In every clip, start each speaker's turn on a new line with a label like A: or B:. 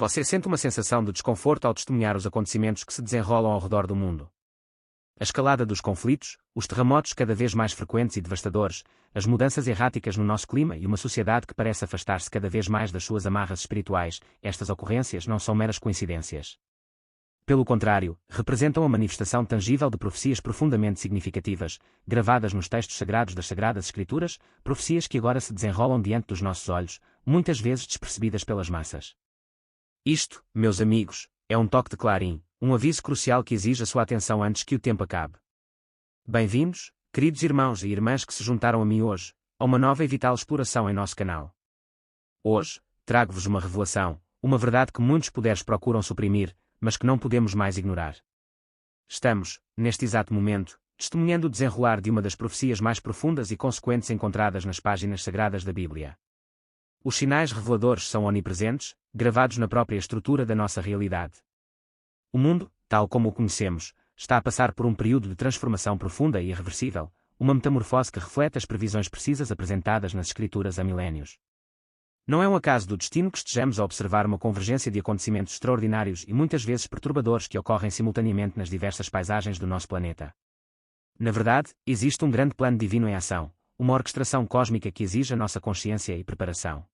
A: Você sente uma sensação de desconforto ao testemunhar os acontecimentos que se desenrolam ao redor do mundo. A escalada dos conflitos, os terremotos cada vez mais frequentes e devastadores, as mudanças erráticas no nosso clima e uma sociedade que parece afastar-se cada vez mais das suas amarras espirituais, estas ocorrências não são meras coincidências. Pelo contrário, representam a manifestação tangível de profecias profundamente significativas, gravadas nos textos sagrados das Sagradas Escrituras, profecias que agora se desenrolam diante dos nossos olhos, muitas vezes despercebidas pelas massas. Isto, meus amigos, é um toque de clarim, um aviso crucial que exige a sua atenção antes que o tempo acabe. Bem-vindos, queridos irmãos e irmãs que se juntaram a mim hoje, a uma nova e vital exploração em nosso canal. Hoje, trago-vos uma revelação, uma verdade que muitos poderes procuram suprimir, mas que não podemos mais ignorar. Estamos, neste exato momento, testemunhando o desenrolar de uma das profecias mais profundas e consequentes encontradas nas páginas sagradas da Bíblia. Os sinais reveladores são onipresentes, gravados na própria estrutura da nossa realidade. O mundo, tal como o conhecemos, está a passar por um período de transformação profunda e irreversível, uma metamorfose que reflete as previsões precisas apresentadas nas Escrituras há milénios. Não é um acaso do destino que estejamos a observar uma convergência de acontecimentos extraordinários e muitas vezes perturbadores que ocorrem simultaneamente nas diversas paisagens do nosso planeta. Na verdade, existe um grande plano divino em ação, uma orquestração cósmica que exige a nossa consciência e preparação.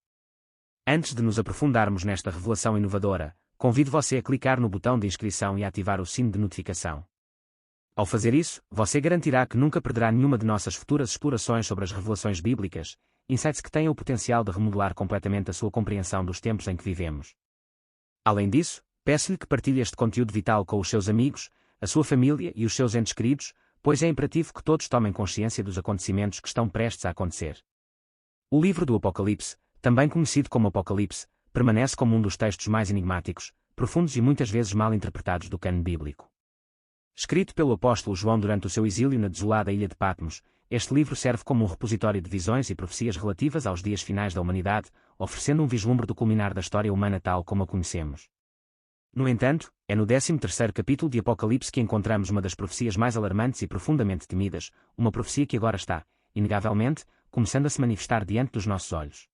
A: Antes de nos aprofundarmos nesta revelação inovadora, convido você a clicar no botão de inscrição e a ativar o sino de notificação. Ao fazer isso, você garantirá que nunca perderá nenhuma de nossas futuras explorações sobre as revelações bíblicas, insights que tenham o potencial de remodelar completamente a sua compreensão dos tempos em que vivemos. Além disso, peço-lhe que partilhe este conteúdo vital com os seus amigos, a sua família e os seus entes queridos, pois é imperativo que todos tomem consciência dos acontecimentos que estão prestes a acontecer. O livro do Apocalipse, também conhecido como Apocalipse, permanece como um dos textos mais enigmáticos, profundos e muitas vezes mal interpretados do cânon bíblico. Escrito pelo apóstolo João durante o seu exílio na desolada ilha de Patmos, este livro serve como um repositório de visões e profecias relativas aos dias finais da humanidade, oferecendo um vislumbre do culminar da história humana tal como a conhecemos. No entanto, é no 13º capítulo de Apocalipse que encontramos uma das profecias mais alarmantes e profundamente temidas, uma profecia que agora está, inegavelmente, começando a se manifestar diante dos nossos olhos.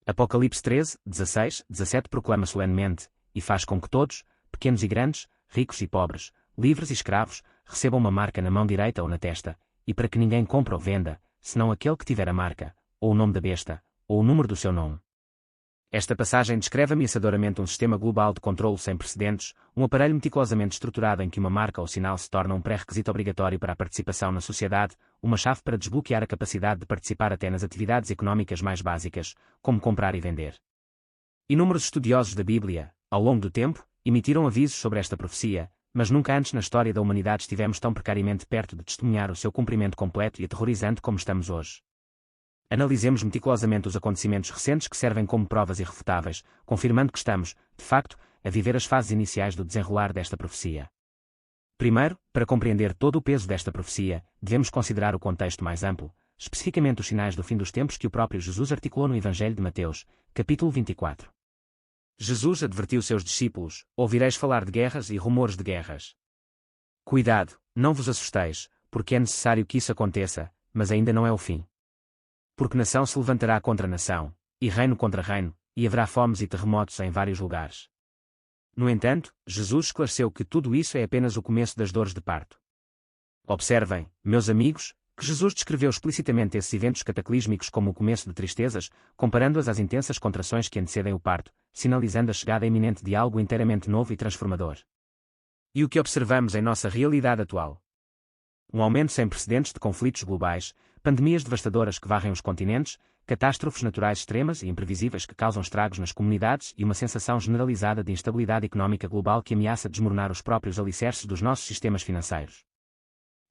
A: Apocalipse 13, 16, 17 proclama solenemente, e faz com que todos, pequenos e grandes, ricos e pobres, livres e escravos, recebam uma marca na mão direita ou na testa, e para que ninguém compre ou venda, senão aquele que tiver a marca, ou o nome da besta, ou o número do seu nome. Esta passagem descreve ameaçadoramente um sistema global de controlo sem precedentes, um aparelho meticulosamente estruturado em que uma marca ou sinal se torna um pré-requisito obrigatório para a participação na sociedade, uma chave para desbloquear a capacidade de participar até nas atividades económicas mais básicas, como comprar e vender. Inúmeros estudiosos da Bíblia, ao longo do tempo, emitiram avisos sobre esta profecia, mas nunca antes na história da humanidade estivemos tão precariamente perto de testemunhar o seu cumprimento completo e aterrorizante como estamos hoje. Analisemos meticulosamente os acontecimentos recentes que servem como provas irrefutáveis, confirmando que estamos, de facto, a viver as fases iniciais do desenrolar desta profecia. Primeiro, para compreender todo o peso desta profecia, devemos considerar o contexto mais amplo, especificamente os sinais do fim dos tempos que o próprio Jesus articulou no Evangelho de Mateus, capítulo 24. Jesus advertiu seus discípulos: ouvireis falar de guerras e rumores de guerras. Cuidado, não vos assusteis, porque é necessário que isso aconteça, mas ainda não é o fim. Porque nação se levantará contra nação, e reino contra reino, e haverá fomes e terremotos em vários lugares. No entanto, Jesus esclareceu que tudo isso é apenas o começo das dores de parto. Observem, meus amigos, que Jesus descreveu explicitamente esses eventos cataclísmicos como o começo de tristezas, comparando-as às intensas contrações que antecedem o parto, sinalizando a chegada iminente de algo inteiramente novo e transformador. E o que observamos em nossa realidade atual? Um aumento sem precedentes de conflitos globais, pandemias devastadoras que varrem os continentes, catástrofes naturais extremas e imprevisíveis que causam estragos nas comunidades e uma sensação generalizada de instabilidade económica global que ameaça desmoronar os próprios alicerces dos nossos sistemas financeiros.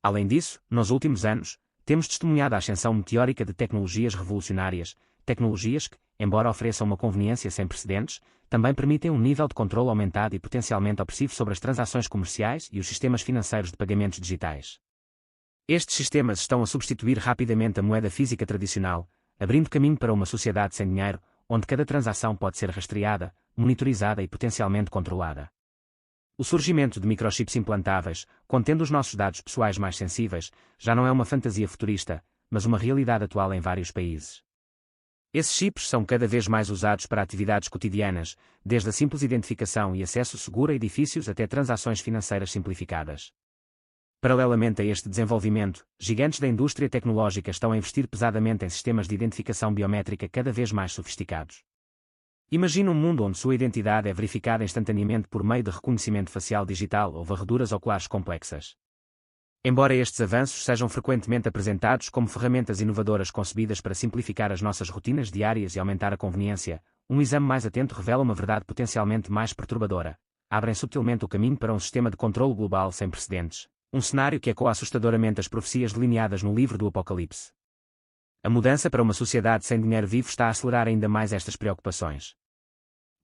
A: Além disso, nos últimos anos, temos testemunhado a ascensão meteórica de tecnologias revolucionárias, tecnologias que, embora ofereçam uma conveniência sem precedentes, também permitem um nível de controle aumentado e potencialmente opressivo sobre as transações comerciais e os sistemas financeiros de pagamentos digitais. Estes sistemas estão a substituir rapidamente a moeda física tradicional, abrindo caminho para uma sociedade sem dinheiro, onde cada transação pode ser rastreada, monitorizada e potencialmente controlada. O surgimento de microchips implantáveis, contendo os nossos dados pessoais mais sensíveis, já não é uma fantasia futurista, mas uma realidade atual em vários países. Esses chips são cada vez mais usados para atividades cotidianas, desde a simples identificação e acesso seguro a edifícios até transações financeiras simplificadas. Paralelamente a este desenvolvimento, gigantes da indústria tecnológica estão a investir pesadamente em sistemas de identificação biométrica cada vez mais sofisticados. Imagine um mundo onde sua identidade é verificada instantaneamente por meio de reconhecimento facial digital ou varreduras oculares complexas. Embora estes avanços sejam frequentemente apresentados como ferramentas inovadoras concebidas para simplificar as nossas rotinas diárias e aumentar a conveniência, um exame mais atento revela uma verdade potencialmente mais perturbadora. Abrem subtilmente o caminho para um sistema de controle global sem precedentes, um cenário que ecoa assustadoramente as profecias delineadas no livro do Apocalipse. A mudança para uma sociedade sem dinheiro vivo está a acelerar ainda mais estas preocupações.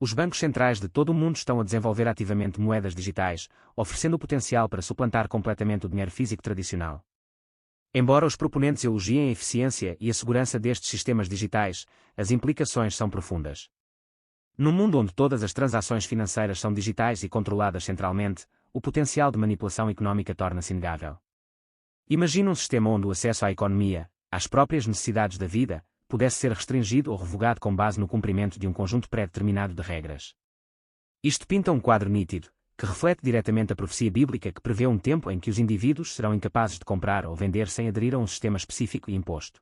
A: Os bancos centrais de todo o mundo estão a desenvolver ativamente moedas digitais, oferecendo o potencial para suplantar completamente o dinheiro físico tradicional. Embora os proponentes elogiem a eficiência e a segurança destes sistemas digitais, as implicações são profundas. No mundo onde todas as transações financeiras são digitais e controladas centralmente, o potencial de manipulação económica torna-se inegável. Imagine um sistema onde o acesso à economia, às próprias necessidades da vida, pudesse ser restringido ou revogado com base no cumprimento de um conjunto pré-determinado de regras. Isto pinta um quadro nítido, que reflete diretamente a profecia bíblica que prevê um tempo em que os indivíduos serão incapazes de comprar ou vender sem aderir a um sistema específico e imposto.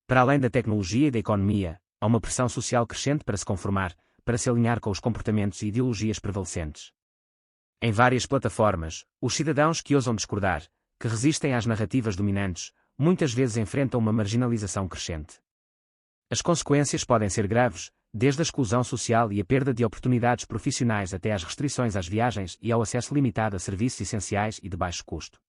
A: Para além da tecnologia e da economia, há uma pressão social crescente para se conformar, para se alinhar com os comportamentos e ideologias prevalecentes. Em várias plataformas, os cidadãos que ousam discordar, que resistem às narrativas dominantes, muitas vezes enfrentam uma marginalização crescente. As consequências podem ser graves, desde a exclusão social e a perda de oportunidades profissionais até às restrições às viagens e ao acesso limitado a serviços essenciais e de baixo custo.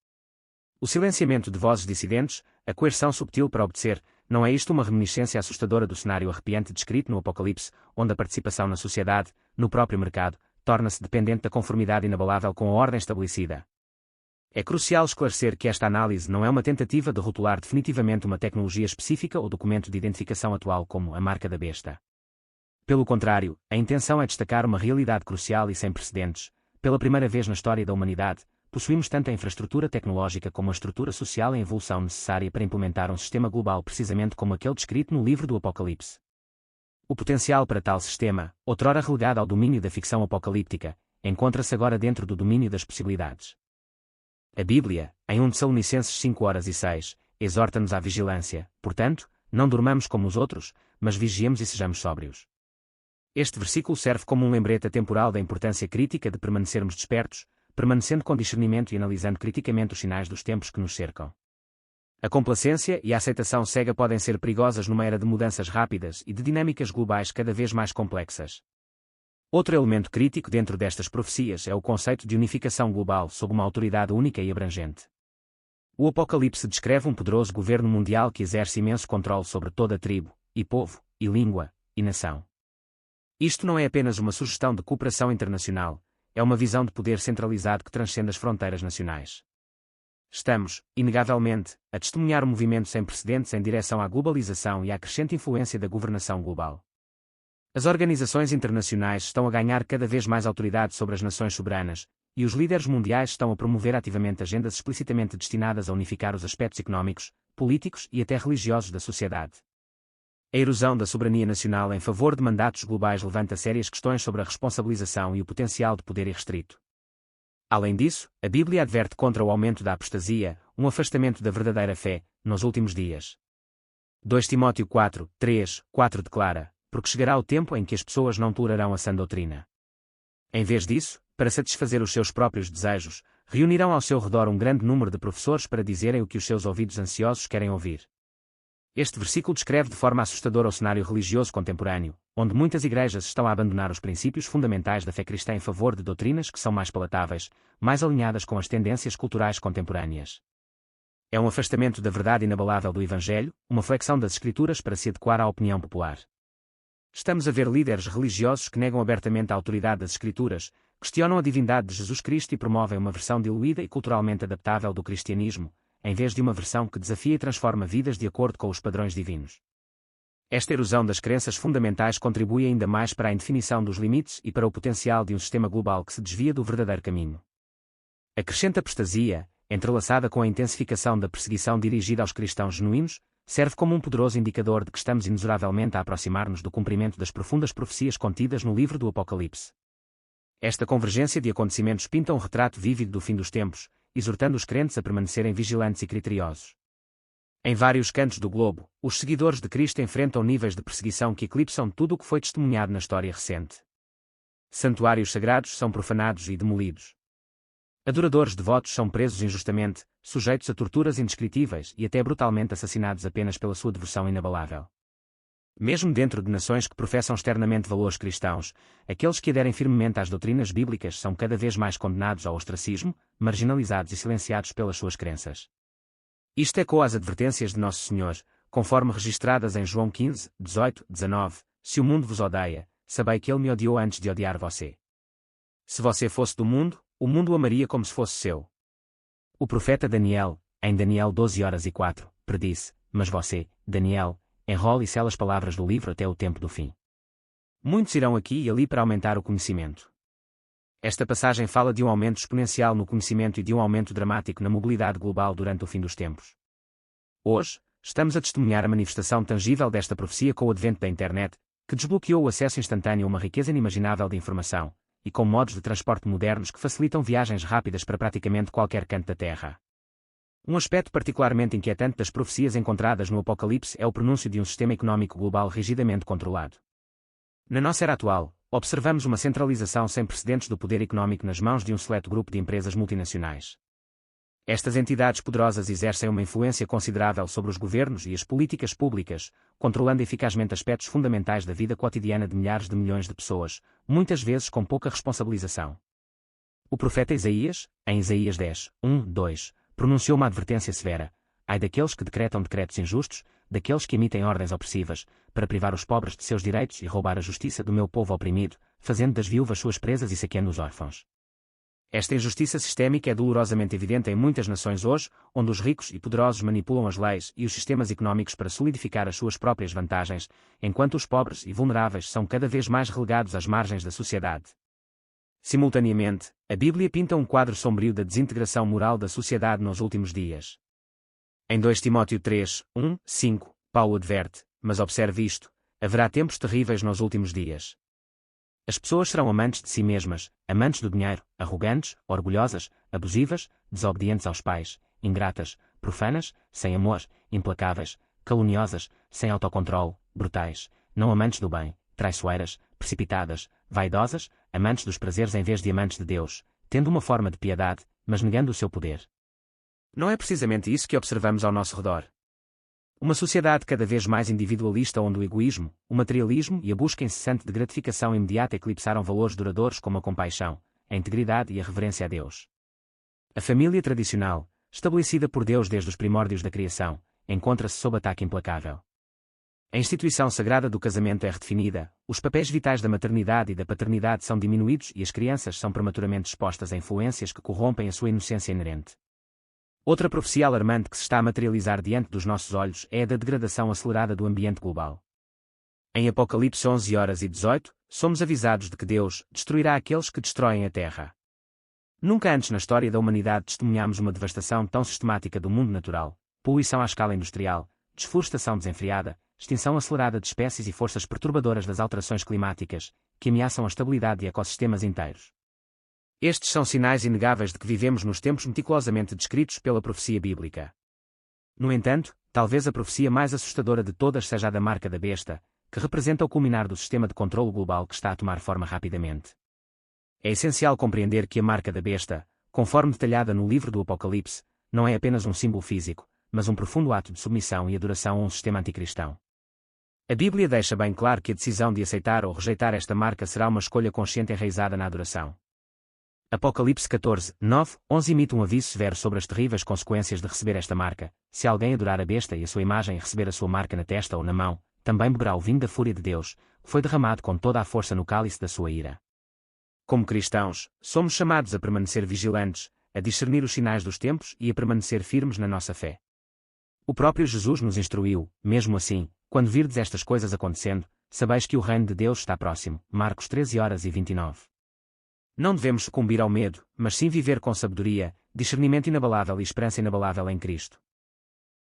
A: O silenciamento de vozes dissidentes, a coerção subtil para obedecer, não é isto uma reminiscência assustadora do cenário arrepiante descrito no Apocalipse, onde a participação na sociedade, no próprio mercado, torna-se dependente da conformidade inabalável com a ordem estabelecida? É crucial esclarecer que esta análise não é uma tentativa de rotular definitivamente uma tecnologia específica ou documento de identificação atual como a marca da besta. Pelo contrário, a intenção é destacar uma realidade crucial e sem precedentes. Pela primeira vez na história da humanidade, possuímos tanto a infraestrutura tecnológica como a estrutura social em evolução necessária para implementar um sistema global precisamente como aquele descrito no livro do Apocalipse. O potencial para tal sistema, outrora relegado ao domínio da ficção apocalíptica, encontra-se agora dentro do domínio das possibilidades. A Bíblia, em 1 Tessalonicenses 5:6, exorta-nos à vigilância, portanto, não durmamos como os outros, mas vigiemos e sejamos sóbrios. Este versículo serve como um lembrete atemporal da importância crítica de permanecermos despertos, permanecendo com discernimento e analisando criticamente os sinais dos tempos que nos cercam. A complacência e a aceitação cega podem ser perigosas numa era de mudanças rápidas e de dinâmicas globais cada vez mais complexas. Outro elemento crítico dentro destas profecias é o conceito de unificação global sob uma autoridade única e abrangente. O Apocalipse descreve um poderoso governo mundial que exerce imenso controle sobre toda tribo, e povo, e língua, e nação. Isto não é apenas uma sugestão de cooperação internacional, é uma visão de poder centralizado que transcende as fronteiras nacionais. Estamos, inegavelmente, a testemunhar um movimento sem precedentes em direção à globalização e à crescente influência da governação global. As organizações internacionais estão a ganhar cada vez mais autoridade sobre as nações soberanas, e os líderes mundiais estão a promover ativamente agendas explicitamente destinadas a unificar os aspectos económicos, políticos e até religiosos da sociedade. A erosão da soberania nacional em favor de mandatos globais levanta sérias questões sobre a responsabilização e o potencial de poder irrestrito. Além disso, a Bíblia adverte contra o aumento da apostasia, um afastamento da verdadeira fé, nos últimos dias. 2 Timóteo 4:3-4 declara: porque chegará o tempo em que as pessoas não tolerarão a sã doutrina. Em vez disso, para satisfazer os seus próprios desejos, reunirão ao seu redor um grande número de professores para dizerem o que os seus ouvidos ansiosos querem ouvir. Este versículo descreve de forma assustadora o cenário religioso contemporâneo, onde muitas igrejas estão a abandonar os princípios fundamentais da fé cristã em favor de doutrinas que são mais palatáveis, mais alinhadas com as tendências culturais contemporâneas. É um afastamento da verdade inabalável do Evangelho, uma flexão das Escrituras para se adequar à opinião popular. Estamos a ver líderes religiosos que negam abertamente a autoridade das Escrituras, questionam a divindade de Jesus Cristo e promovem uma versão diluída e culturalmente adaptável do cristianismo, em vez de uma versão que desafia e transforma vidas de acordo com os padrões divinos. Esta erosão das crenças fundamentais contribui ainda mais para a indefinição dos limites e para o potencial de um sistema global que se desvia do verdadeiro caminho. A crescente apostasia, entrelaçada com a intensificação da perseguição dirigida aos cristãos genuínos, serve como um poderoso indicador de que estamos inexoravelmente a aproximar-nos do cumprimento das profundas profecias contidas no livro do Apocalipse. Esta convergência de acontecimentos pinta um retrato vívido do fim dos tempos, exortando os crentes a permanecerem vigilantes e criteriosos. Em vários cantos do globo, os seguidores de Cristo enfrentam níveis de perseguição que eclipsam tudo o que foi testemunhado na história recente. Santuários sagrados são profanados e demolidos. Adoradores devotos são presos injustamente, sujeitos a torturas indescritíveis e até brutalmente assassinados apenas pela sua devoção inabalável. Mesmo dentro de nações que professam externamente valores cristãos, aqueles que aderem firmemente às doutrinas bíblicas são cada vez mais condenados ao ostracismo, marginalizados e silenciados pelas suas crenças. Isto ecoa as advertências de Nosso Senhor, conforme registradas em João 15, 18, 19, se o mundo vos odeia, sabei que ele me odiou antes de odiar você. Se você fosse do mundo, o mundo o amaria como se fosse seu. O profeta Daniel, em Daniel 12:04, predisse, mas você, Daniel, enrola e sela as palavras do livro até o tempo do fim. Muitos irão aqui e ali para aumentar o conhecimento. Esta passagem fala de um aumento exponencial no conhecimento e de um aumento dramático na mobilidade global durante o fim dos tempos. Hoje, estamos a testemunhar a manifestação tangível desta profecia com o advento da internet, que desbloqueou o acesso instantâneo a uma riqueza inimaginável de informação, e com modos de transporte modernos que facilitam viagens rápidas para praticamente qualquer canto da Terra. Um aspecto particularmente inquietante das profecias encontradas no Apocalipse é o prenúncio de um sistema económico global rigidamente controlado. Na nossa era atual, observamos uma centralização sem precedentes do poder económico nas mãos de um seleto grupo de empresas multinacionais. Estas entidades poderosas exercem uma influência considerável sobre os governos e as políticas públicas, controlando eficazmente aspectos fundamentais da vida cotidiana de milhares de milhões de pessoas, muitas vezes com pouca responsabilização. O profeta Isaías, em Isaías 10, 1, 2, pronunciou uma advertência severa: ai daqueles que decretam decretos injustos, daqueles que emitem ordens opressivas, para privar os pobres de seus direitos e roubar a justiça do meu povo oprimido, fazendo das viúvas suas presas e saqueando os órfãos. Esta injustiça sistémica é dolorosamente evidente em muitas nações hoje, onde os ricos e poderosos manipulam as leis e os sistemas económicos para solidificar as suas próprias vantagens, enquanto os pobres e vulneráveis são cada vez mais relegados às margens da sociedade. Simultaneamente, a Bíblia pinta um quadro sombrio da desintegração moral da sociedade nos últimos dias. Em 2 Timóteo 3, 1, 5, Paulo adverte, mas observe isto, haverá tempos terríveis nos últimos dias. As pessoas serão amantes de si mesmas, amantes do dinheiro, arrogantes, orgulhosas, abusivas, desobedientes aos pais, ingratas, profanas, sem amor, implacáveis, caluniosas, sem autocontrole, brutais, não amantes do bem, traiçoeiras, precipitadas, vaidosas, amantes dos prazeres em vez de amantes de Deus, tendo uma forma de piedade, mas negando o seu poder. Não é precisamente isso que observamos ao nosso redor? Uma sociedade cada vez mais individualista onde o egoísmo, o materialismo e a busca incessante de gratificação imediata eclipsaram valores duradouros como a compaixão, a integridade e a reverência a Deus. A família tradicional, estabelecida por Deus desde os primórdios da criação, encontra-se sob ataque implacável. A instituição sagrada do casamento é redefinida, os papéis vitais da maternidade e da paternidade são diminuídos e as crianças são prematuramente expostas a influências que corrompem a sua inocência inerente. Outra profecia alarmante que se está a materializar diante dos nossos olhos é a da degradação acelerada do ambiente global. Em Apocalipse 11:18, somos avisados de que Deus destruirá aqueles que destroem a terra. Nunca antes na história da humanidade testemunhamos uma devastação tão sistemática do mundo natural, poluição à escala industrial, desflorestação desenfreada, extinção acelerada de espécies e forças perturbadoras das alterações climáticas, que ameaçam a estabilidade de ecossistemas inteiros. Estes são sinais inegáveis de que vivemos nos tempos meticulosamente descritos pela profecia bíblica. No entanto, talvez a profecia mais assustadora de todas seja a da marca da besta, que representa o culminar do sistema de controlo global que está a tomar forma rapidamente. É essencial compreender que a marca da besta, conforme detalhada no livro do Apocalipse, não é apenas um símbolo físico, mas um profundo ato de submissão e adoração a um sistema anticristão. A Bíblia deixa bem claro que a decisão de aceitar ou rejeitar esta marca será uma escolha consciente enraizada na adoração. Apocalipse 14, 9, 11 emite um aviso severo sobre as terríveis consequências de receber esta marca. Se alguém adorar a besta e a sua imagem e receber a sua marca na testa ou na mão, também beberá o vinho da fúria de Deus, que foi derramado com toda a força no cálice da sua ira. Como cristãos, somos chamados a permanecer vigilantes, a discernir os sinais dos tempos e a permanecer firmes na nossa fé. O próprio Jesus nos instruiu, mesmo assim, quando virdes estas coisas acontecendo, sabeis que o reino de Deus está próximo. Marcos 13:29. Não devemos sucumbir ao medo, mas sim viver com sabedoria, discernimento inabalável e esperança inabalável em Cristo.